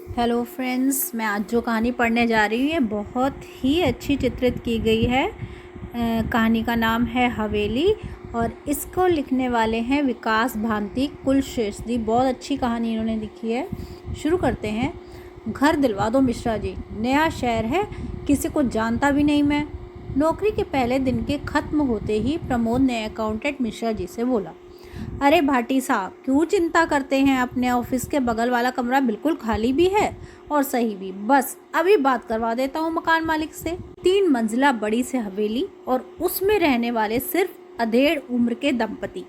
Hello friends, मैं आज जो कहानी पढ़ने जा रही हूँ ये बहुत ही अच्छी चित्रित की गई है। कहानी का नाम है हवेली और इसको लिखने वाले हैं विकास भांति कुलश्रेष्ठी। बहुत अच्छी कहानी इन्होंने लिखी है। शुरू करते हैं। घर दिलवा दो मिश्रा जी, नया शहर है, किसी को जानता भी नहीं मैं। नौकरी के पहले दिन के ख़त्म होते ही प्रमोद ने अकाउंटेंट मिश्रा जी से बोला, अरे भाटी साहब, क्यों चिंता करते हैं? अपने ऑफिस के बगल वाला कमरा बिल्कुल खाली भी है और सही भी। बस अभी बात करवा देता हूँ मकान मालिक से। 3 मंजिला बड़ी से हवेली और उसमें रहने वाले सिर्फ अधेड़ उम्र के दंपति।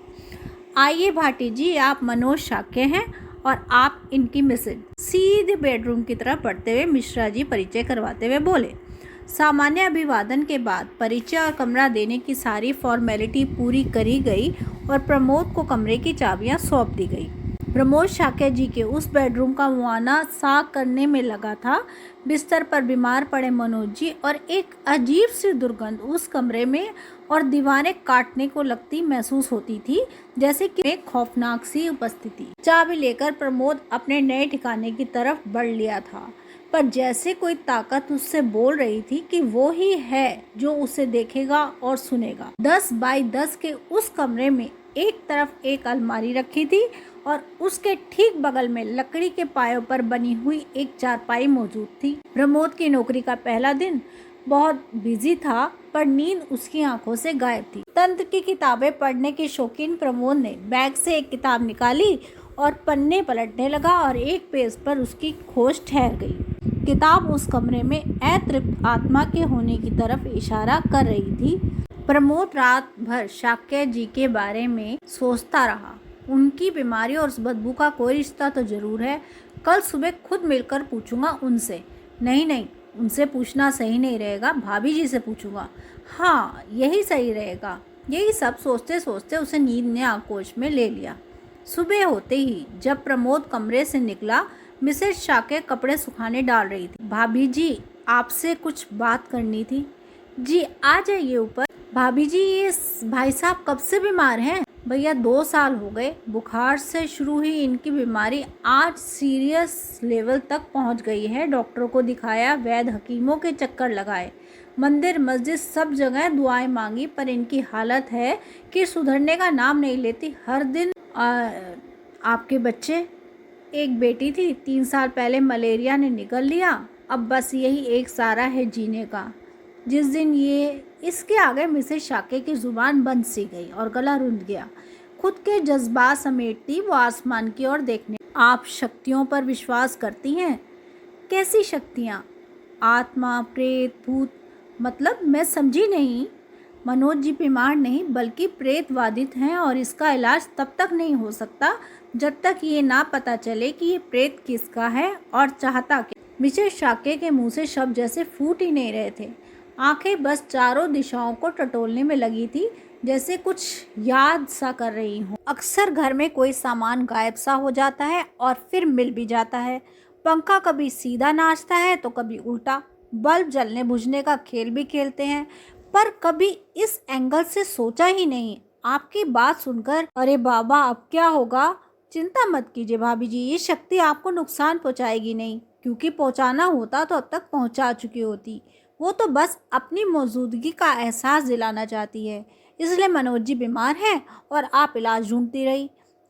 आइए भाटी जी, आप मनोज शाक्य हैं और आप इनकी मिसेज। सीधे बेडरूम की तरफ बढ़ते हुए मिश्रा जी परिचय करवाते हुए बोले। सामान्य अभिवादन के बाद परिचय और कमरा देने की सारी फॉर्मेलिटी पूरी करी गई और प्रमोद को कमरे की चाबियां सौंप दी गई। प्रमोद शाक्य जी के उस बेडरूम का मुआयना सा करने में लगा था। बिस्तर पर बीमार पड़े मनोज जी और एक अजीब सी दुर्गंध उस कमरे में और दीवारें काटने को लगती महसूस होती थी, जैसे कि एक खौफनाक सी उपस्थिति। चाबी लेकर प्रमोद अपने नए ठिकाने की तरफ बढ़ लिया था, पर जैसे कोई ताकत उससे बोल रही थी कि वो ही है जो उसे देखेगा और सुनेगा। 10 बाई 10 के उस कमरे में एक तरफ एक अलमारी रखी थी और उसके ठीक बगल में लकड़ी के पायों पर बनी हुई एक चारपाई मौजूद थी। प्रमोद की नौकरी का पहला दिन बहुत बिजी था, पर नींद उसकी आंखों से गायब थी। तंत्र की किताबें पढ़ने के शौकीन प्रमोद ने बैग से एक किताब निकाली और पन्ने पलटने लगा और एक पेज पर उसकी खोज ठहर गई। किताब उस कमरे में अतृप्त आत्मा के होने की तरफ इशारा कर रही थी। प्रमोद रात भर शाक्य जी के बारे में सोचता रहा। उनकी बीमारी और उस बदबू का कोई रिश्ता तो जरूर है। कल सुबह खुद मिलकर पूछूंगा उनसे। नहीं, उनसे पूछना सही नहीं रहेगा, भाभी जी से पूछूंगा। हाँ, यही सही रहेगा। यही सब सोचते सोचते उसे नींद ने आकोश में ले लिया। सुबह होते ही जब प्रमोद कमरे से निकला, मिसेज शाक्य कपड़े सुखाने डाल रही थी। भाभी जी, आपसे कुछ बात करनी थी। जी, आ जाइए ऊपर। भाभी जी, ये भाई साहब कब से बीमार हैं? भैया, 2 साल हो गए। बुखार से शुरू हुई इनकी बीमारी आज सीरियस लेवल तक पहुंच गई है। डॉक्टरों को दिखाया, वैद्य हकीमों के चक्कर लगाए, मंदिर मस्जिद सब जगह दुआएं मांगी, पर इनकी हालत है कि सुधरने का नाम नहीं लेती। हर दिन आपके बच्चे? एक बेटी थी, 3 साल पहले मलेरिया ने निगल लिया। अब बस यही एक सहारा है जीने का। जिस दिन ये इसके आगे मिसेज शाक्य की जुबान बंद सी गई और गला रुंध गया। खुद के जज्बात समेटती वो आसमान की ओर देखने। आप शक्तियों पर विश्वास करती हैं? कैसी शक्तियाँ? आत्मा, प्रेत, भूत? मतलब मैं समझी नहीं। मनोज जी बीमार नहीं बल्कि प्रेतवादित हैं और इसका इलाज तब तक नहीं हो सकता जब तक ये ना पता चले कि ये प्रेत किसका है और चाहता क्या। मिसेज शाक्य के मुंह से शब्द जैसे फूट ही नहीं रहे थे। आंखें बस चारों दिशाओं को टटोलने में लगी थी, जैसे कुछ याद सा कर रही हूँ। अक्सर घर में कोई सामान गायब सा हो जाता है और फिर मिल भी जाता है। पंखा कभी सीधा नाचता है तो कभी उल्टा। बल्ब जलने बुझने का खेल भी खेलते हैं, पर कभी इस एंगल से सोचा ही नहीं। आपकी बात सुनकर, अरे बाबा, अब क्या होगा? चिंता मत कीजिए भाभी जी, ये शक्ति आपको नुकसान पहुंचाएगी नहीं, क्योंकि पहुंचाना होता तो अब तक पहुंचा चुकी होती। वो तो बस अपनी मौजूदगी का एहसास दिलाना चाहती है। इसलिए मनोज जी बीमार हैं और आप इलाज ढूंढती रही।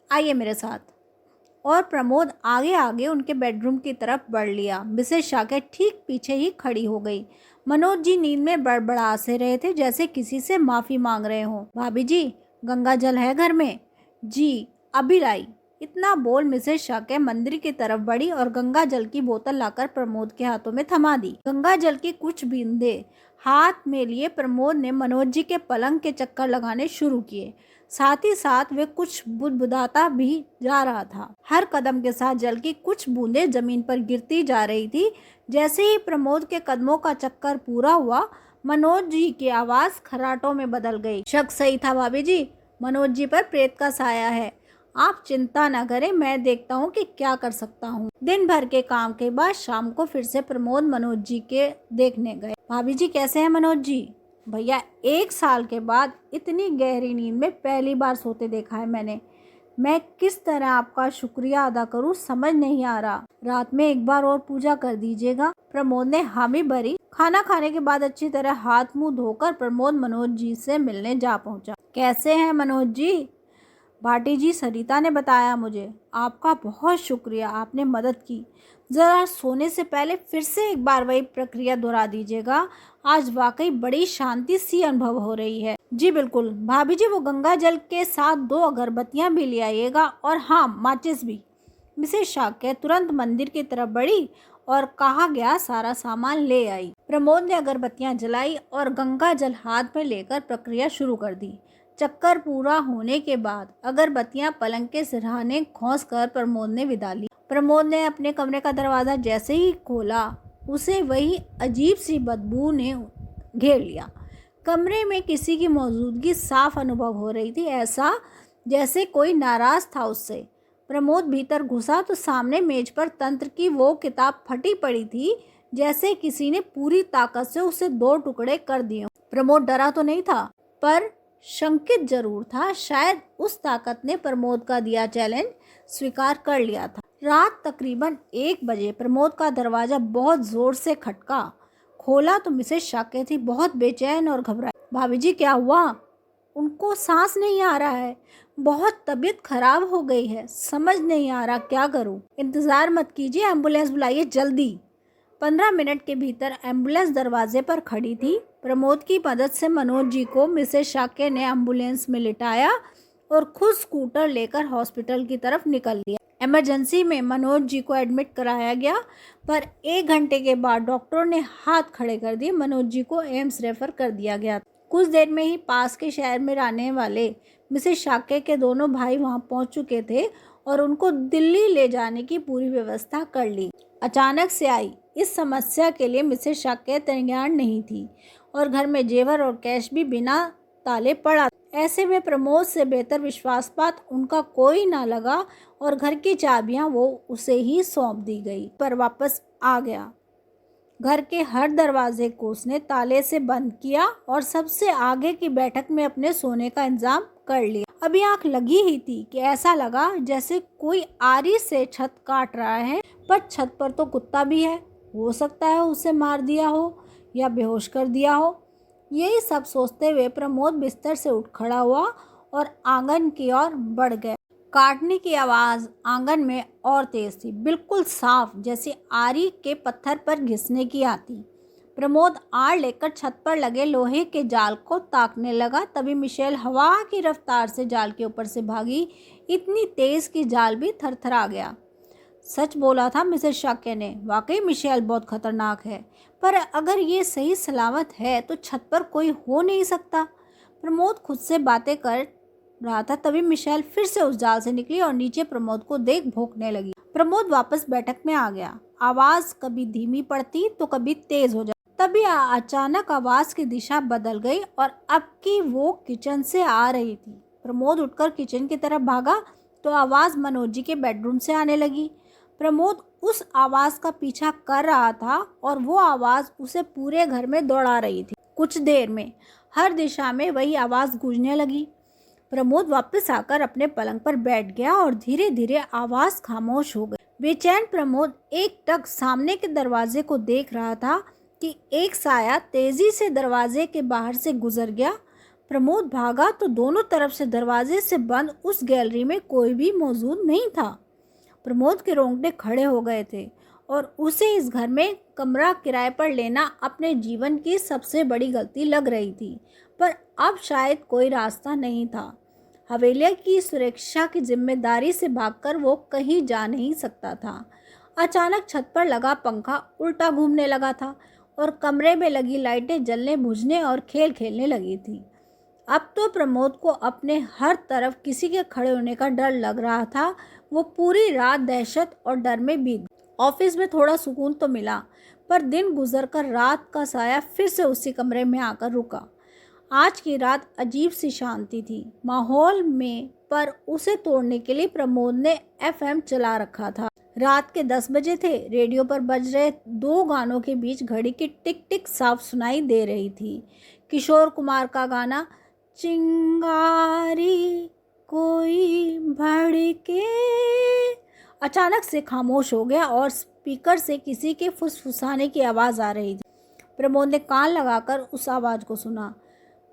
आइए मेरे साथ। और प्रमोद आगे आगे उनके बेडरूम की तरफ बढ़ लिया। मिसेज शाक्य ठीक पीछे ही खड़ी हो गई। मनोज जी नींद में बड़बड़ा से रहे थे, जैसे किसी से माफ़ी मांग रहे हों। भाभी जी, गंगा जल है घर में? जी, अभी लाई। इतना बोल मिसेज शाक्य मंदिर की तरफ बढ़ी और गंगा जल की बोतल लाकर प्रमोद के हाथों में थमा दी। गंगा जल की कुछ बूंदें हाथ में लिए प्रमोद ने मनोज जी के पलंग के चक्कर लगाने शुरू किए। साथ ही साथ वे कुछ बुदबुदाता भी जा रहा था। हर कदम के साथ जल की कुछ बूंदें जमीन पर गिरती जा रही थी। जैसे ही प्रमोद के कदमों का चक्कर पूरा हुआ, मनोज जी की आवाज खर्राटों में बदल गई। शक सही था भाभी जी, मनोज जी पर प्रेत का साया है। आप चिंता न करें, मैं देखता हूँ कि क्या कर सकता हूँ। दिन भर के काम के बाद शाम को फिर से प्रमोद मनोज जी के देखने गए। भाभी जी, कैसे हैं मनोज जी? भैया, 1 साल के बाद इतनी गहरी नींद में पहली बार सोते देखा है मैंने। मैं किस तरह आपका शुक्रिया अदा करूं समझ नहीं आ रहा। रात में एक बार और पूजा कर दीजिएगा। प्रमोद ने हामी भरी। खाना खाने के बाद अच्छी तरह हाथ मुंह धोकर प्रमोद मनोज जी से मिलने जा पहुंचा। कैसे हैं मनोज जी? भाटी जी, सरिता ने बताया मुझे। आपका बहुत शुक्रिया, आपने मदद की। ज़रा सोने से पहले फिर से एक बार वही प्रक्रिया दोहरा दीजिएगा। आज वाकई बड़ी शांति सी अनुभव हो रही है। जी बिल्कुल। भाभी जी, वो गंगा जल के साथ 2 अगरबत्तियां भी ले आइएगा, और हाँ, माचिस भी। मिसेस शाक्य तुरंत मंदिर की तरफ बढ़ी और कहा गया सारा सामान ले आई। प्रमोद ने अगरबत्तियां जलाई और गंगा जल हाथ में लेकर प्रक्रिया शुरू कर दी। चक्कर पूरा होने के बाद अगरबत्तियां पलंग के सिरहाने खोस कर प्रमोद ने विदा ली। प्रमोद ने अपने कमरे का दरवाज़ा जैसे ही खोला, उसे वही अजीब सी बदबू ने घेर लिया। कमरे में किसी की मौजूदगी साफ अनुभव हो रही थी, ऐसा जैसे कोई नाराज था उससे। प्रमोद भीतर घुसा तो सामने मेज पर तंत्र की वो किताब फटी पड़ी थी, जैसे किसी ने पूरी ताकत से उसे 2 टुकड़े कर दिए। प्रमोद डरा तो नहीं था, पर शंकित जरूर था। शायद उस ताकत ने प्रमोद का दिया चैलेंज स्वीकार कर लिया था। रात तकरीबन 1 बजे प्रमोद का दरवाजा बहुत जोर से खटका। खोला तो मिसेस शाक्य थी, बहुत बेचैन और घबराई। भाभी जी, क्या हुआ? उनको सांस नहीं आ रहा है, बहुत तबीयत खराब हो गई है, समझ नहीं आ रहा क्या करूं। इंतज़ार मत कीजिए, एम्बुलेंस बुलाइए जल्दी। 15 मिनट के भीतर एम्बुलेंस दरवाजे पर खड़ी थी। प्रमोद की मदद से मनोज जी को मिसेस शाक्य ने एम्बुलेंस में लिटाया और खुद स्कूटर लेकर हॉस्पिटल की तरफ निकल लिया। इमरजेंसी में मनोज जी को एडमिट कराया गया, पर 1 घंटे के बाद डॉक्टरों ने हाथ खड़े कर दिए। मनोज जी को एम्स रेफर कर दिया गया। कुछ देर में ही पास के शहर में रहने वाले मिसेस शाक्य के दोनों भाई वहां पहुंच चुके थे और उनको दिल्ली ले जाने की पूरी व्यवस्था कर ली। अचानक से आई इस समस्या के लिए मिसेस शाक्य तैयार नहीं थी और घर में जेवर और कैश भी बिना ताले पड़ा। ऐसे में प्रमोद से बेहतर विश्वासपात उनका कोई ना लगा और घर की चाबियां वो उसे ही सौंप दी गई। पर वापस आ गया। घर के हर दरवाजे को उसने ताले से बंद किया और सबसे आगे की बैठक में अपने सोने का इंतजाम कर लिया। अभी आंख लगी ही थी कि ऐसा लगा जैसे कोई आरी से छत काट रहा है, पर छत पर तो कुत्ता भी है, हो सकता है उसे मार दिया हो या बेहोश कर दिया हो। यही सब सोचते हुए प्रमोद बिस्तर से उठ खड़ा हुआ और आंगन की ओर बढ़ गया। काटने की आवाज़ आंगन में और तेज थी, बिल्कुल साफ, जैसे आरी के पत्थर पर घिसने की आती। प्रमोद आड़ लेकर छत पर लगे लोहे के जाल को ताकने लगा। तभी मिशेल हवा की रफ्तार से जाल के ऊपर से भागी, इतनी तेज कि जाल भी थरथरा गया। सच बोला था मिसेस शाक्य ने, वाकई मिशेल बहुत खतरनाक है, पर अगर ये सही सलामत है तो छत पर कोई हो नहीं सकता। प्रमोद खुद से बातें कर रहा था, तभी मिशेल फिर से उस जाल से निकली और नीचे प्रमोद को देख भौंकने लगी। प्रमोद वापस बैठक में आ गया। आवाज कभी धीमी पड़ती तो कभी तेज हो जाती। तभी अचानक आवाज की दिशा बदल गई और अब की वो किचन से आ रही थी। प्रमोद उठकर किचन की तरफ भागा तो आवाज मनोज जी के बेडरूम से आने लगी। प्रमोद उस आवाज का पीछा कर रहा था और वो आवाज उसे पूरे घर में दौड़ा रही थी। कुछ देर में हर दिशा में वही आवाज गूंजने लगी। प्रमोद वापस आकर अपने पलंग पर बैठ गया और धीरे धीरे आवाज खामोश हो गई। बेचैन प्रमोद एकटक सामने के दरवाजे को देख रहा था कि एक साया तेजी से दरवाजे के बाहर से गुजर गया। प्रमोद भागा तो दोनों तरफ से दरवाजे से बंद उस गैलरी में कोई भी मौजूद नहीं था। प्रमोद के रोंगटे खड़े हो गए थे और उसे इस घर में कमरा किराए पर लेना अपने जीवन की सबसे बड़ी गलती लग रही थी, पर अब शायद कोई रास्ता नहीं था। हवेली की सुरक्षा की जिम्मेदारी से भागकर वो कहीं जा नहीं सकता था। अचानक छत पर लगा पंखा उल्टा घूमने लगा था और कमरे में लगी लाइटें जलने बुझने और खेल खेलने लगी थी। अब तो प्रमोद को अपने हर तरफ किसी के खड़े होने का डर लग रहा था। वो पूरी रात दहशत और डर में बीत। ऑफिस में थोड़ा सुकून तो मिला, पर दिन गुजरकर रात का साया फिर से उसी कमरे में आकर रुका। आज की रात अजीब सी शांति थी माहौल में, पर उसे तोड़ने के लिए प्रमोद ने एफएम चला रखा था। रात के 10 बजे थे। रेडियो पर बज रहे 2 गानों के बीच घड़ी की टिक टिक साफ सुनाई दे रही थी। किशोर कुमार का गाना चिंगारी कोई भड़के। अचानक से खामोश हो गया और स्पीकर से किसी के फुसफुसाने की आवाज़ आ रही थी। प्रमोद ने कान लगाकर उस आवाज़ को सुना,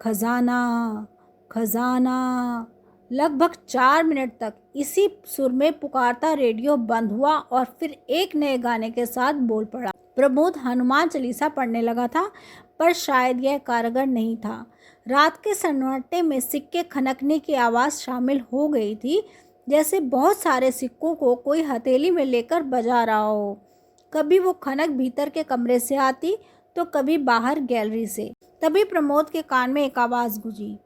खजाना खजाना। लगभग 4 मिनट तक इसी सुर में पुकारता रेडियो बंद हुआ और फिर एक नए गाने के साथ बोल पड़ा। प्रमोद हनुमान चालीसा पढ़ने लगा था, पर शायद यह कारगर नहीं था। रात के सन्नाटे में सिक्के खनकने की आवाज़ शामिल हो गई थी, जैसे बहुत सारे सिक्कों को कोई हथेली में लेकर बजा रहा हो। कभी वो खनक भीतर के कमरे से आती तो कभी बाहर गैलरी से। तभी प्रमोद के कान में एक आवाज़ गूंजी,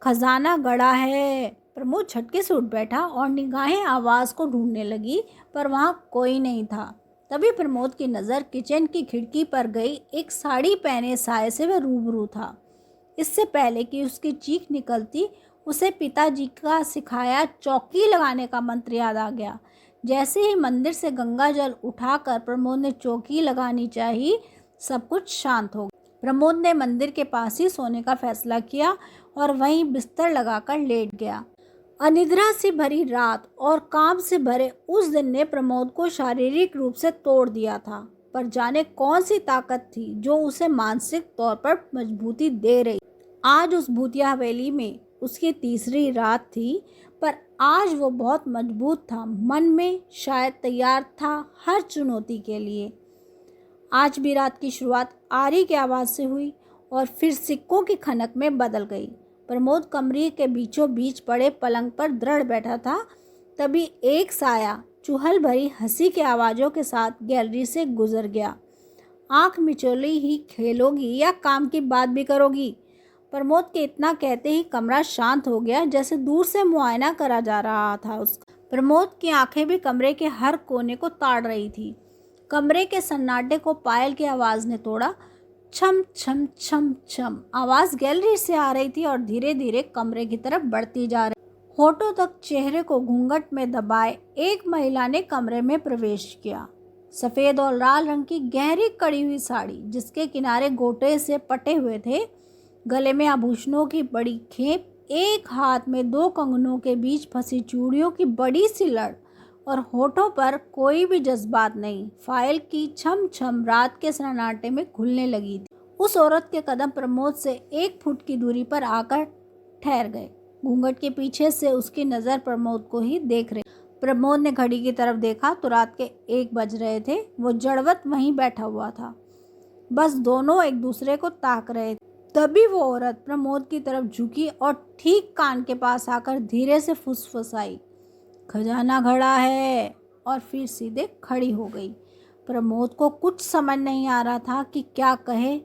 खजाना गड़ा है। प्रमोद झटके से उठ बैठा और निगाहें आवाज़ को ढूंढने लगी, पर वहाँ कोई नहीं था। तभी प्रमोद की नज़र किचन की खिड़की पर गई। एक साड़ी पहने साये से वह रूबरू था। इससे पहले कि उसकी चीख निकलती, उसे पिताजी का सिखाया चौकी लगाने का मंत्र याद आ गया। जैसे ही मंदिर से गंगा जल उठाकर प्रमोद ने चौकी लगानी चाहिए, सब कुछ शांत हो गया। प्रमोद ने मंदिर के पास ही सोने का फैसला किया और वहीं बिस्तर लगाकर लेट गया। अनिद्रा से भरी रात और काम से भरे उस दिन ने प्रमोद को शारीरिक रूप से तोड़ दिया था, पर जाने कौन सी ताकत थी जो उसे मानसिक तौर पर मजबूती दे रही। आज उस भूतिया हवेली में उसकी तीसरी रात थी, पर आज वो बहुत मजबूत था। मन में शायद तैयार था हर चुनौती के लिए। आज भी रात की शुरुआत आरी की आवाज़ से हुई और फिर सिक्कों की खनक में बदल गई। प्रमोद कमरे के बीचों बीच पड़े पलंग पर दृढ़ बैठा था। तभी एक साया चुहल भरी हंसी की आवाज़ों के साथ गैलरी से गुजर गया। आंख मिचौली ही खेलोगी या काम की बात भी करोगी? प्रमोद के इतना कहते ही कमरा शांत हो गया, जैसे दूर से मुआयना करा जा रहा था उसका। प्रमोद की आंखें भी कमरे के हर कोने को ताड़ रही थी। कमरे के सन्नाटे को पायल की आवाज़ ने तोड़ा। छम छम छम छम आवाज़ गैलरी से आ रही थी और धीरे धीरे कमरे की तरफ बढ़ती जा रही। होठों तक चेहरे को घूंघट में दबाए एक महिला ने कमरे में प्रवेश किया। सफ़ेद और लाल रंग की गहरी कड़ी हुई साड़ी, जिसके किनारे गोटे से पटे हुए थे, गले में आभूषणों की बड़ी खेप, एक हाथ में 2 कंगनों के बीच फंसी चूड़ियों की बड़ी सी लड़ और होठों पर कोई भी जज्बात नहीं। फाइल की छम छम रात के सन्नाटे में खुलने लगी थी। उस औरत के कदम प्रमोद से 1 फुट की दूरी पर आकर ठहर गए। घूंघट के पीछे से उसकी नज़र प्रमोद को ही देख रही। प्रमोद ने घड़ी की तरफ देखा तो रात के 1 बज रहे थे। वो जड़वत वहीं बैठा हुआ था, बस दोनों एक दूसरे को ताक रहे थे। तभी वो औरत प्रमोद की तरफ झुकी और ठीक कान के पास आकर धीरे से फुसफुसाई, खजाना घड़ा है, और फिर सीधे खड़ी हो गई। प्रमोद को कुछ समझ नहीं आ रहा था कि क्या कहे,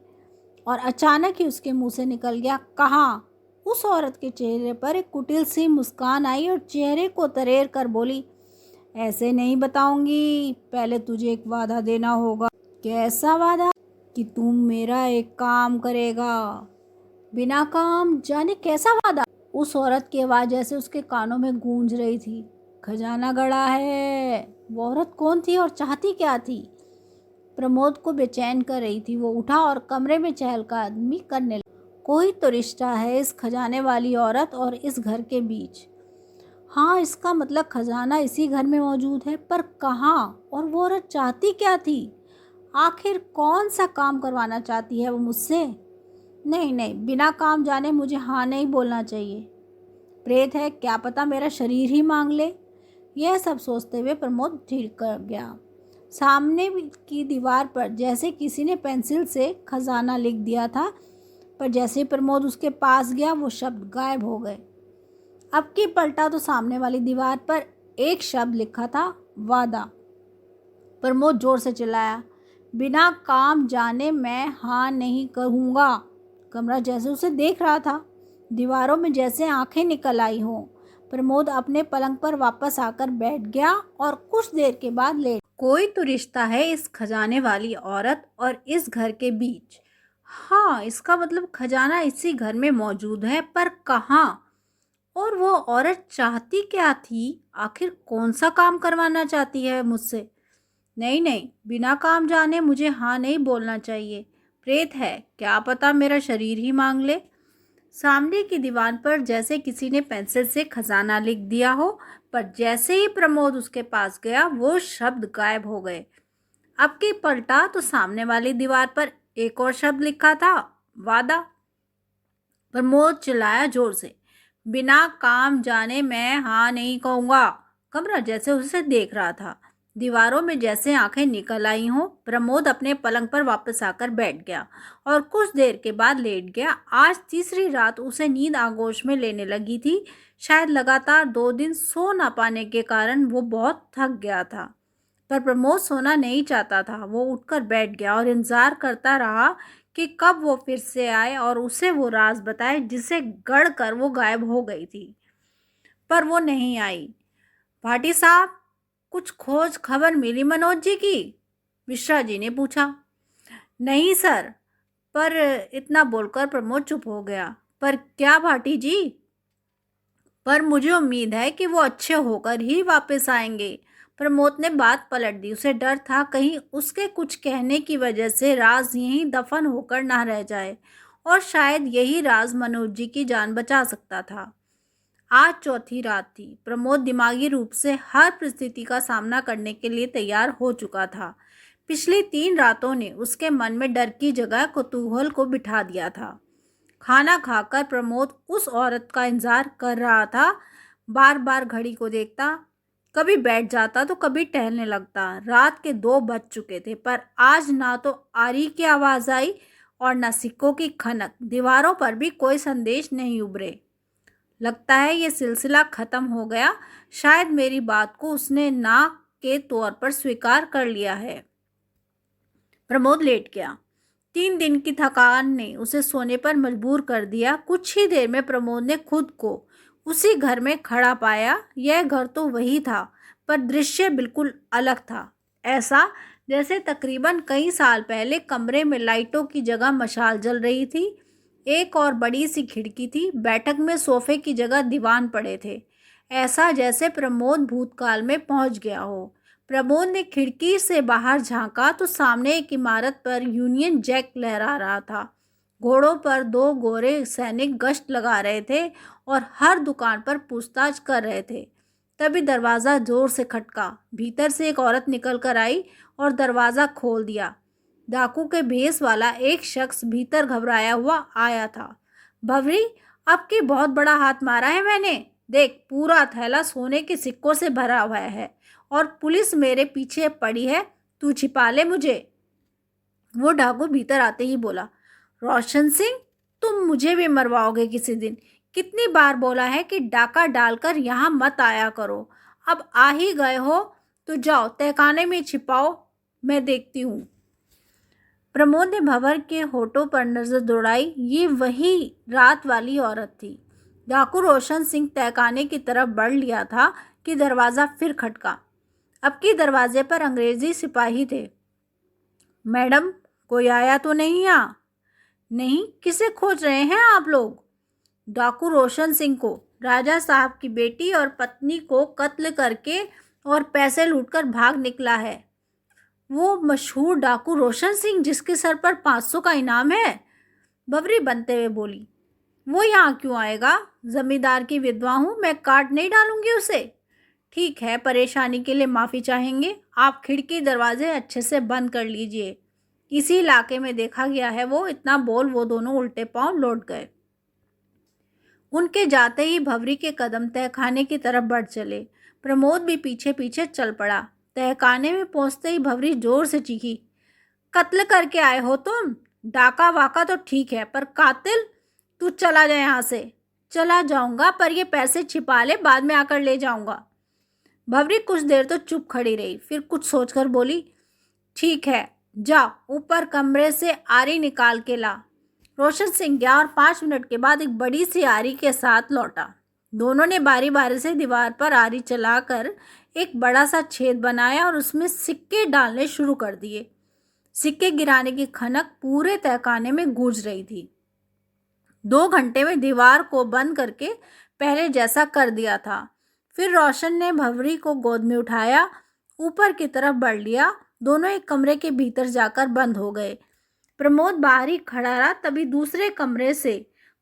और अचानक ही उसके मुंह से निकल गया, कहाँ? उस औरत के चेहरे पर एक कुटिल सी मुस्कान आई और चेहरे को तरेर कर बोली, ऐसे नहीं बताऊंगी, पहले तुझे एक वादा देना होगा। कैसा वादा? कि तुम मेरा एक काम करेगा। बिना काम जाने कैसा वादा? उस औरत की आवाज़ जैसे उसके कानों में गूंज रही थी। खजाना गड़ा है। वो औरत कौन थी और चाहती क्या थी? प्रमोद को बेचैन कर रही थी। वो उठा और कमरे में चहलकदमी करने लगा। कोई तो रिश्ता है इस खजाने वाली औरत और इस घर के बीच। हाँ, इसका मतलब खजाना इसी घर में मौजूद है, पर कहाँ? और वो औरत चाहती क्या थी? आखिर कौन सा काम करवाना चाहती है वो मुझसे? नहीं नहीं, बिना काम जाने मुझे हाँ नहीं बोलना चाहिए। प्रेत है, क्या पता मेरा शरीर ही मांग ले। यह सब सोचते हुए प्रमोद ठीक कर गया। सामने की दीवार पर जैसे किसी ने पेंसिल से खजाना लिख दिया था, पर जैसे ही प्रमोद उसके पास गया वो शब्द गायब हो गए। अब की पलटा तो सामने वाली दीवार पर एक शब्द लिखा था, वादा। प्रमोद जोर से चिल्लाया, बिना काम जाने मैं हाँ नहीं कहूँगा। कमरा जैसे उसे देख रहा था, दीवारों में जैसे आंखें निकल आई हों। प्रमोद अपने पलंग पर वापस आकर बैठ गया और कुछ देर के बाद लेट। कोई तो रिश्ता है इस खजाने वाली औरत और इस घर के बीच। हाँ, इसका मतलब खजाना इसी घर में मौजूद है, पर कहाँ? और वो औरत चाहती क्या थी? आखिर कौन सा काम करवाना चाहती है मुझसे? नहीं नहीं, बिना काम जाने मुझे हाँ नहीं बोलना चाहिए। प्रेत है, क्या पता मेरा शरीर ही मांग ले। सामने की दीवार पर जैसे किसी ने पेंसिल से खजाना लिख दिया हो, पर जैसे ही प्रमोद उसके पास गया वो शब्द गायब हो गए। अब की पलटा तो सामने वाली दीवार पर एक और शब्द लिखा था, वादा। प्रमोद चिल्लाया जोर से, बिना काम जाने मैं हाँ नहीं कहूंगा। कमरा जैसे उसे देख रहा था, दीवारों में जैसे आंखें निकल आई हों। प्रमोद अपने पलंग पर वापस आकर बैठ गया और कुछ देर के बाद लेट गया। आज तीसरी रात उसे नींद आगोश में लेने लगी थी। शायद लगातार 2 दिन सो ना पाने के कारण वो बहुत थक गया था, पर प्रमोद सोना नहीं चाहता था। वो उठकर बैठ गया और इंतजार करता रहा कि कब वो फिर से आए और उसे वो राज बताए जिसे गढ़ कर वो गायब हो गई थी। पर वो नहीं आई। भाटी साहब, कुछ खोज खबर मिली मनोज जी की? मिश्रा जी ने पूछा। नहीं सर। पर इतना बोलकर प्रमोद चुप हो गया। पर क्या भाटी जी? पर मुझे उम्मीद है कि वो अच्छे होकर ही वापस आएंगे। प्रमोद ने बात पलट दी। उसे डर था कहीं उसके कुछ कहने की वजह से राज यहीं दफन होकर ना रह जाए, और शायद यही राज मनोज जी की जान बचा सकता था। आज चौथी रात थी। प्रमोद दिमागी रूप से हर परिस्थिति का सामना करने के लिए तैयार हो चुका था। पिछली 3 रातों ने उसके मन में डर की जगह कौतूहल को बिठा दिया था। खाना खाकर प्रमोद उस औरत का इंतजार कर रहा था। बार बार घड़ी को देखता, कभी बैठ जाता तो कभी टहलने लगता। रात के 2 बज चुके थे, पर आज ना तो आरी की आवाज़ आई और न सिक्कों की खनक। दीवारों पर भी कोई संदेश नहीं उभरे। लगता है ये सिलसिला खत्म हो गया। शायद मेरी बात को उसने ना के तौर पर स्वीकार कर लिया है। प्रमोद लेट गया। 3 दिन की थकान ने उसे सोने पर मजबूर कर दिया। कुछ ही देर में प्रमोद ने खुद को उसी घर में खड़ा पाया। यह घर तो वही था, पर दृश्य बिल्कुल अलग था। ऐसा जैसे तकरीबन कई साल पहले कमरे में लाइटों की जगह मशाल जल रही थी। एक और बड़ी सी खिड़की थी। बैठक में सोफे की जगह दीवान पड़े थे। ऐसा जैसे प्रमोद भूतकाल में पहुंच गया हो। प्रमोद ने खिड़की से बाहर झांका तो सामने एक इमारत पर यूनियन जैक लहरा रहा था। घोड़ों पर 2 गोरे सैनिक गश्त लगा रहे थे और हर दुकान पर पूछताछ कर रहे थे। तभी दरवाज़ा जोर से खटका। भीतर से एक औरत निकल कर आई और दरवाज़ा खोल दिया। डाकू के भेस वाला एक शख्स भीतर घबराया हुआ आया था। भवरी, अब की बहुत बड़ा हाथ मारा है मैंने। देख, पूरा थैला सोने के सिक्कों से भरा हुआ है और पुलिस मेरे पीछे पड़ी है। तू छिपा ले मुझे। वो डाकू भीतर आते ही बोला, रोशन सिंह, तुम मुझे भी मरवाओगे किसी दिन। कितनी बार बोला है कि डाका डालकर यहाँ मत आया करो। अब आ ही गए हो तो जाओ तहखाने में छिपाओ, मैं देखती हूँ। प्रमोद ने भंवर के होठों पर नजर दौड़ाई। ये वही रात वाली औरत थी। डाकू रोशन सिंह तहखाने की तरफ बढ़ लिया था कि दरवाज़ा फिर खटका। अब की दरवाजे पर अंग्रेजी सिपाही थे। मैडम, कोई आया तो नहीं यहाँ? नहीं, किसे खोज रहे हैं आप लोग? डाकू रोशन सिंह को। राजा साहब की बेटी और पत्नी को कत्ल करके और पैसे लूटकर भाग निकला है। वो मशहूर डाकू रोशन सिंह जिसके सर पर 500 का इनाम है। बवरी बनते हुए बोली, वो यहाँ क्यों आएगा? जमींदार की विधवा हूँ, मैं काट नहीं डालूंगी उसे। ठीक है, परेशानी के लिए माफ़ी चाहेंगे। आप खिड़की दरवाजे अच्छे से बंद कर लीजिए। इसी इलाके में देखा गया है वो। इतना बोल वो दोनों उल्टे पांव लौट गए। उनके जाते ही भवरी के कदम तहखाने की तरफ बढ़ चले। प्रमोद भी पीछे पीछे चल पड़ा। तहखाने में पहुंचते ही भवरी जोर से चीखी, कत्ल करके आए हो तुम? डाका वाका तो ठीक है, पर कातिल? तू चला जाए यहाँ से। चला जाऊंगा, पर ये पैसे छिपा ले, बाद में आकर ले जाऊंगा। भवरी कुछ देर तो चुप खड़ी रही, फिर कुछ सोचकर बोली, ठीक है, जा ऊपर कमरे से आरी निकाल के ला। रोशन सिंह गया और 5 मिनट के बाद एक बड़ी सी आरी के साथ लौटा। दोनों ने बारी बारी से दीवार पर आरी चलाकर एक बड़ा सा छेद बनाया और उसमें सिक्के डालने शुरू कर दिए। सिक्के गिराने की खनक पूरे तहखाने में गूंज रही थी। 2 घंटे में दीवार को बंद करके पहले जैसा कर दिया था। फिर रोशन ने भवरी को गोद में उठाया, ऊपर की तरफ बढ़ लिया। दोनों एक कमरे के भीतर जाकर बंद हो गए। प्रमोद बाहर ही खड़ा रहा। तभी दूसरे कमरे से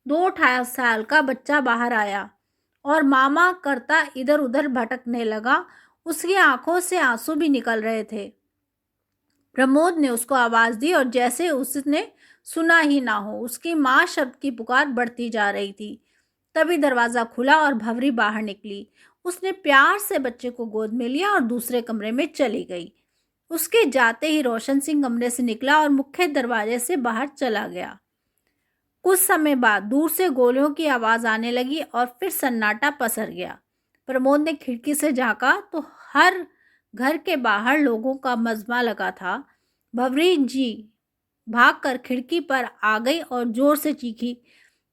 2 साल का बच्चा बाहर आया और मामा करता इधर उधर भटकने लगा। उसकी आंखों से आंसू भी निकल रहे थे। प्रमोद ने उसको आवाज दी और जैसे उसने सुना ही ना हो, उसकी माँ शब्द की पुकार बढ़ती जा रही थी। तभी दरवाजा खुला और भंवरी बाहर निकली। उसने प्यार से बच्चे को गोद में लिया और दूसरे कमरे में चली गई। उसके जाते ही रोशन सिंह कमरे से निकला और मुख्य दरवाजे से बाहर चला गया। कुछ समय बाद दूर से गोलियों की आवाज आने लगी और फिर सन्नाटा पसर गया। प्रमोद ने खिड़की से झांका तो हर घर के बाहर लोगों का मजमा लगा था। भंवरी जी भागकर खिड़की पर आ गई और जोर से चीखी,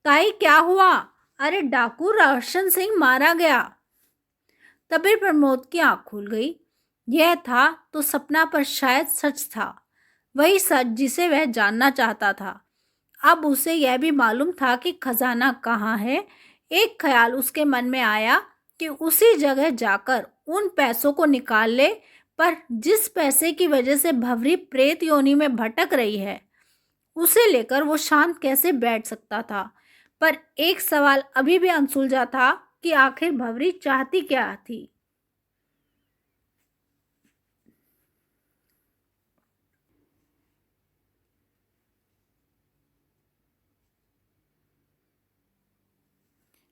ताई क्या हुआ? अरे डाकू रोशन सिंह मारा गया। तभी प्रमोद की आंख खुल गई। यह था तो सपना पर शायद सच था, वही सच जिसे वह जानना चाहता था। अब उसे यह भी मालूम था कि खजाना कहाँ है। एक ख्याल उसके मन में आया कि उसी जगह जाकर उन पैसों को निकाल ले, पर जिस पैसे की वजह से भंवरी प्रेत योनि में भटक रही है, उसे लेकर वो शांत कैसे बैठ सकता था। पर एक सवाल अभी भी अनसुलझा था कि आखिर भंवरी चाहती क्या थी।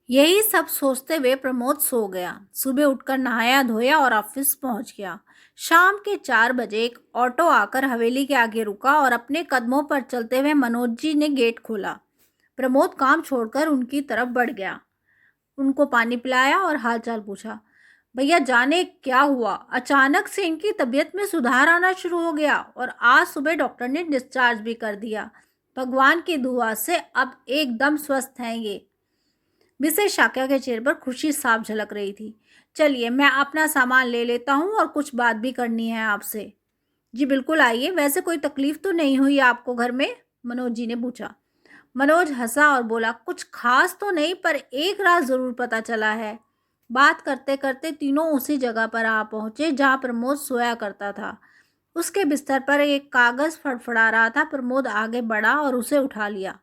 यही सब सोचते हुए प्रमोद सो गया। सुबह उठकर नहाया धोया और ऑफिस पहुंच गया। शाम के 4 बजे एक ऑटो आकर हवेली के आगे रुका और अपने कदमों पर चलते हुए मनोज जी ने गेट खोला। प्रमोद काम छोड़कर उनकी तरफ बढ़ गया, उनको पानी पिलाया और हालचाल पूछा। भैया जाने क्या हुआ, अचानक से इनकी तबीयत में सुधार आना शुरू हो गया और आज सुबह डॉक्टर ने डिस्चार्ज भी कर दिया। भगवान की दुआ से अब एकदम स्वस्थ हैं ये। मिसेस शाक्या के चेहरे पर खुशी साफ झलक रही थी। चलिए मैं अपना सामान ले लेता हूँ और कुछ बात भी करनी है आपसे। जी बिल्कुल आइए। वैसे कोई तकलीफ तो नहीं हुई आपको घर में? मनोज जी ने पूछा। मनोज हंसा और बोला, कुछ खास तो नहीं, पर एक राज जरूर पता चला है। बात करते करते तीनों उसी जगह पर आ पहुंचे जहां प्रमोद सोया करता था। उसके बिस्तर पर एक कागज फड़फड़ा रहा था। प्रमोद आगे बढ़ा और उसे उठा लिया।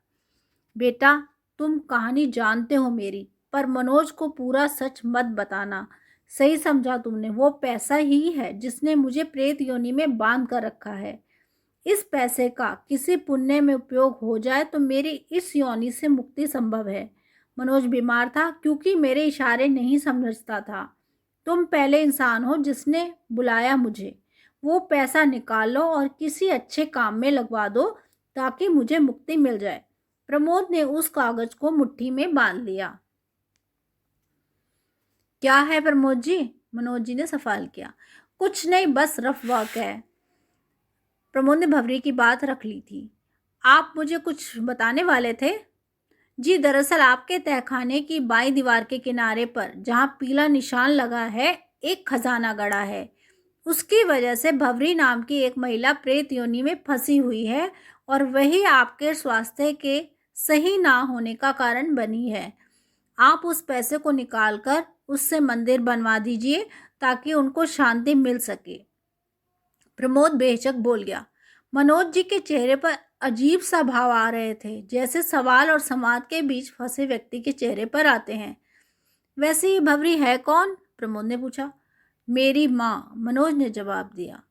बेटा तुम कहानी जानते हो मेरी, पर मनोज को पूरा सच मत बताना। सही समझा तुमने, वो पैसा ही है जिसने मुझे प्रेत योनि में बांध कर रखा है। इस पैसे का किसी पुण्य में उपयोग हो जाए तो मेरी इस योनि से मुक्ति संभव है। मनोज बीमार था क्योंकि मेरे इशारे नहीं समझता था। तुम पहले इंसान हो जिसने बुलाया मुझे। वो पैसा निकालो और किसी अच्छे काम में लगवा दो ताकि मुझे मुक्ति मिल जाए। प्रमोद ने उस कागज को मुट्ठी में बांध लिया। क्या है प्रमोद जी? मनोज जी ने सवाल किया। कुछ नहीं, बस रफ वर्क है। प्रमोद ने भंवरी की बात रख ली थी। आप मुझे कुछ बताने वाले थे? जी दरअसल आपके तहखाने की बाईं दीवार के किनारे पर जहाँ पीला निशान लगा है, एक खजाना गड़ा है। उसकी वजह से भंवरी नाम की एक महिला प्रेत योनि में फंसी हुई है और वही आपके स्वास्थ्य के सही ना होने का कारण बनी है। आप उस पैसे को निकालकर उससे मंदिर बनवा दीजिए ताकि उनको शांति मिल सके। प्रमोद बेहिचक बोल गया। मनोज जी के चेहरे पर अजीब सा भाव आ रहे थे, जैसे सवाल और संवाद के बीच फंसे व्यक्ति के चेहरे पर आते हैं। वैसे ये भंवरी है कौन? प्रमोद ने पूछा। मेरी माँ, मनोज ने जवाब दिया।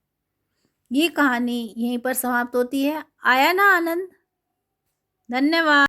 ये कहानी यहीं पर समाप्त होती है। आया ना आनंद? धन्यवाद।